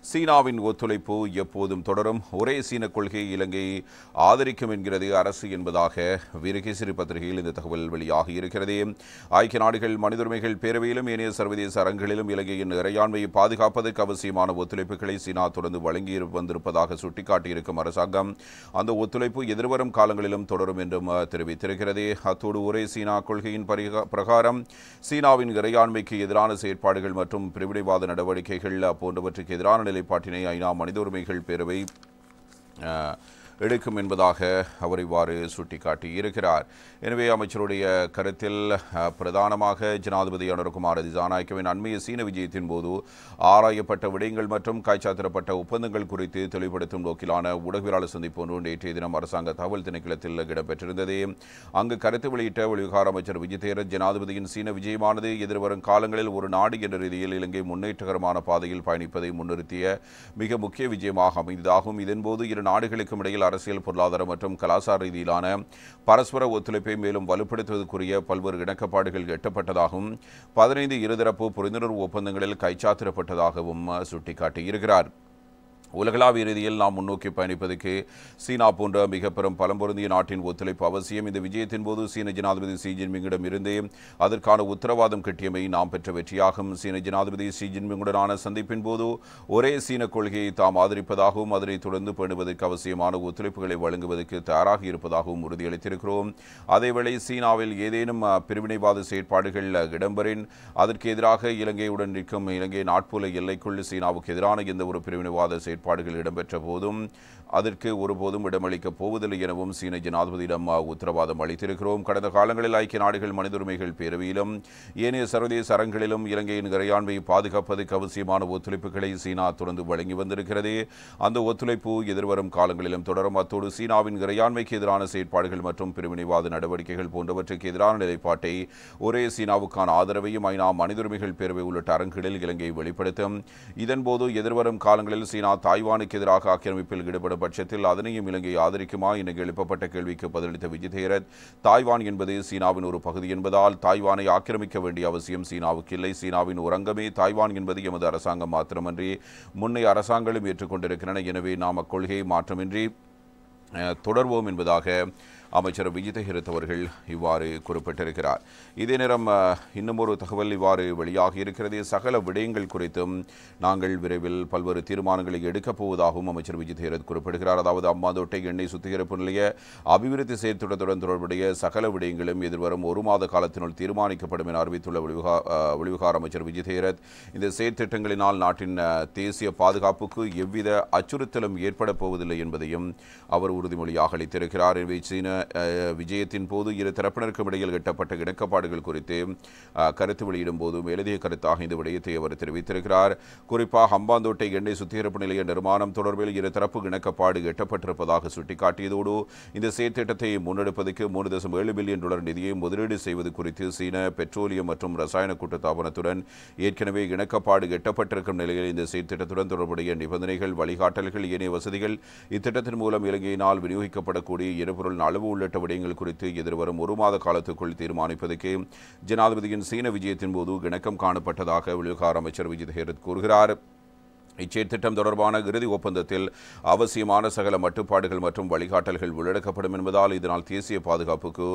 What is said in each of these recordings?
சீனாவின் ஒத்துழைப்பு எப்போதும் தொடரும். ஒரே சீன கொள்கை இலங்கையை ஆதரிக்கும் என்கிறது அரசு என்பதாக வீரகேசரி பத்திரிகையில் இந்த தகவல் வெளியாகி இருக்கிறது. ஐக்கிய நாடுகள் மனித உரிமைகள் பேரவையிலும் ஏனைய சர்வதேச அரங்குகளிலும் இலங்கையின் இறையாண்மையை பாதுகாப்பதற்கு அவசியமான ஒத்துழைப்புகளை சீனா தொடர்ந்து வழங்கி வந்திருப்பதாக சுட்டிக்காட்டியிருக்கும் அரசாங்கம் அந்த ஒத்துழைப்பு எதிர்வரும் காலங்களிலும் தொடரும் என்றும் தெரிவித்திருக்கிறது. அத்தோடு ஒரே சீனா கொள்கையின் பிரகாரம் சீனாவின் இறையாண்மைக்கு எதிரான செயற்பாடுகள் மற்றும் பிரிவினைவாத நடவடிக்கைகள் போன்றவற்றை எதிரான நிலைப்பாட்டினை ஐநா மனித உரிமைகள் பேரவை எடுக்கும் என்பதாக அவர் இவ்வாறு சுட்டிக்காட்டியிருக்கிறார். எனவே அமைச்சருடைய கருத்தில் பிரதானமாக ஜனாதிபதி அனுரகுமார திசாநாயக்கவின் அண்மைய சீன விஜயத்தின் போது ஆராயப்பட்ட விடயங்கள் மற்றும் கைச்சாத்திடப்பட்ட ஒப்பந்தங்கள் குறித்து தெளிவுபடுத்தும் நோக்கிலான ஊடகவியலாளர் சந்திப்பு ஒன்று நேற்றைய தினம் அரசாங்க தகவல் திணைக்களத்தில் இடம்பெற்றிருந்தது. அங்கு கருத்து வெளியிட்ட வெளிவிவகார அமைச்சர் விஜய் தேரர் ஜனாதிபதியின் சீன விஜயமானது எதிர்வரும் காலங்களில் ஒரு நாடு என்ற ரீதியில் இலங்கை முன்னேற்றகரமான பாதையில் பயணிப்பதை முன்னிறுத்திய மிக முக்கிய விஜயமாக அமைந்ததாகும். இதன்போது இரு நாடுகளுக்கும் இடையில் அரசியல், பொருளாதார மற்றும் கலாச்சார ரீதியிலான பரஸ்பர ஒத்துழைப்பை மேலும் வலுப்படுத்துவதற்குரிய பல்வேறு இணக்கப்பாடுகள் எட்டப்பட்டதாகவும் 15 இருதரப்பு புரிந்துணர்வு ஒப்பந்தங்களில் கைச்சாத்திடப்பட்டதாகவும் சுட்டிக்காட்டியிருக்கிறார். உலகளாவிய ரீதியில் நாம் முன்னோக்கி பயணிப்பதற்கு சீனா போன்ற மிக பெரும் பலம் பொருந்திய நாட்டின் ஒத்துழைப்பு அவசியம். இந்த விஜயத்தின் போது சீன ஜனாதிபதி ஷி ஜின்பிங்கிடம் இருந்து அதற்கான உத்தரவாதம் கிட்டியமை நாம் பெற்ற வெற்றியாகும். சீன ஜனாதிபதி ஷி ஜின்பிங்குடனான சந்திப்பின் போது ஒரே சீன கொள்கையை தாம் ஆதரிப்பதாகவும் அதனை தொடர்ந்து பேணுவதற்கு அவசியமான ஒத்துழைப்புகளை வழங்குவதற்கு தயாராக இருப்பதாகவும் உறுதியளித்திருக்கிறோம். அதேவேளை சீனாவில் ஏதேனும் பிரிவினைவாத செயற்பாடுகள் இடம்பெறின் அதற்கு எதிராக இலங்கையுடன் நிற்கும் இலங்கை நாட்புல எல்லைக்குள் சீனாவுக்கு எதிரான எந்த ஒரு பிரிவினைவாத செயற்பாடுகள் இடம்பெற்ற போதும் அதற்கு ஒருபோதும் இடமளிக்கப் போவதில்லை எனவும் சீன ஜனாதிபதியிடம் உத்தரவாதம் அளித்திருக்கிறோம். கடந்த காலங்களில் ஐக்கிய நாடுகள் மனித உரிமைகள் பேரவையிலும் ஏனைய சர்வதேச அரங்குகளிலும் இலங்கையின் இறையாண்மையை பாதுகாப்பதற்கு அவசியமான ஒத்துழைப்புகளை சீனா தொடர்ந்து வழங்கி வந்திருக்கிறது. அந்த ஒத்துழைப்பு எதிர்வரும் காலங்களிலும் தொடரும். அத்தோடு சீனாவின் இறையாண்மைக்கு எதிரான செயற்பாடுகள் மற்றும் பிரிவினைவாத நடவடிக்கைகள் போன்றவற்றுக்கு எதிரான நிலைப்பாட்டை ஒரே சீனாவுக்கான ஆதரவையும் ஐநா மனித உரிமைகள் பேரவை உள்ளிட்ட அரங்குகளில் இலங்கை வெளிப்படுத்தும். இதன்போது எதிர்வரும் காலங்களில் சீனா தாய்வானுக்கு எதிராக ஆக்கிரமிப்பில் ஈடுபடும் பட்சத்தில் அதனையும் இலங்கை ஆதரிக்குமா என எழுப்பப்பட்ட கேள்விக்கு பதிலளித்த விஜய் தேரர், தாய்வான் என்பது சீனாவின் ஒரு பகுதி என்பதால் தாய்வானை ஆக்கிரமிக்க வேண்டிய அவசியம் சீனாவுக்கு இல்லை. சீனாவின் ஒரு அங்கமே தாய்வான் என்பது எமது அரசாங்கம் மாத்திரமன்றி முன்னைய அரசாங்கங்களும் ஏற்றுக்கொண்டிருக்கின்றன. எனவே நாம் அக்கொள்கையை மாற்றமின்றி தொடர்வோம் என்பதாக அமைச்சர் விஜய் தேரர் அவர்கள் இவ்வாறு குறிப்பிட்டிருக்கிறார். இதே நேரம் இன்னும் ஒரு தகவல் இவ்வாறு வெளியாகி இருக்கிறது. சகல விடயங்கள் குறித்தும் நாங்கள் விரைவில் பல்வேறு தீர்மானங்களை எடுக்கப் போவதாகவும் அமைச்சர் விஜய் தேரர் குறிப்பிடுகிறார். அதாவது அம்மாந்தோட்டை எண்ணெய் சுத்திகரிப்பு நிலைய அபிவிருத்தி செயற்திட்டத்துடன் தொடர்புடைய சகல விடயங்களும் எதிர்வரும் ஒரு மாத காலத்தினுள் தீர்மானிக்கப்படும் என அறிவித்துள்ள வெளிவிவகார அமைச்சர் விஜய் தேரர், இந்த செயற்திட்டங்களினால் நாட்டின் தேசிய பாதுகாப்புக்கு எவ்வித அச்சுறுத்தலும் ஏற்பட போவதில்லை என்பதையும் அவர் உறுதிமொழியாக அளித்திருக்கிறார். எனவே சீன விஜயத்தின் போது இரு தரப்பினருக்கும் இடையில் எட்டப்பட்ட இணக்கப்பாடுகள் குறித்து கருத்து வெளியிடும் போது மேலதிக கருத்தாக இந்த விடயத்தை அவர் தெரிவித்திருக்கிறார். குறிப்பாக ஹம்பாந்தோட்டை எண்ணெய் சுத்திகரிப்பு நிலைய நிர்மாணம் தொடர்பில் இரு தரப்பு இணக்கப்பாடு எட்டப்பட்டிருப்பதாக சுட்டிக்காட்டியதோடு இந்த செயற்திட்டத்தை முன்னெடுப்பதற்கு $3.7 பில்லியன் நிதியை முதலீடு செய்வது குறித்து சீன பெட்ரோலியம் மற்றும் ரசாயன கூட்டுத்தாபனத்துடன் ஏற்கனவே இணக்கப்பாடு எட்டப்பட்டிருக்கும் நிலையில் இந்த செயற்திட்டத்துடன் தொடர்புடைய நிபந்தனைகள், வழிகாட்டல்கள், ஏனைய வசதிகள் இத்திட்டத்தின் மூலம் இலங்கையினால் விநியோகிக்கப்படக்கூடிய எரிபொருள் அளவு உள்ளிட்ட விடயங்கள் குறித்து எதிர்வரும் ஒரு மாத காலத்துக்குள் தீர்மானிப்பதற்கு ஜனாதிபதியின் சீன விஜயத்தின் போது இணக்கம் காணப்பட்டதாக வெளிவிவகார அமைச்சர் விஜய் தேரர் கூறுகிறார். இச்செயற்திட்டம் தொடர்பான இறுதி ஒப்பந்தத்தில் அவசியமான சகல மட்டுப்பாடுகள் மற்றும் வழிகாட்டல்கள் உள்ளடக்கப்படும் என்பதால் இதனால் தேசிய பாதுகாப்புக்கு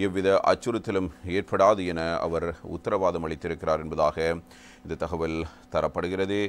எவ்வித அச்சுறுத்தலும் ஏற்படாது என அவர் உத்தரவாதம் அளித்திருக்கிறார் என்பதாக இந்த தகவல் தரப்படுகிறது.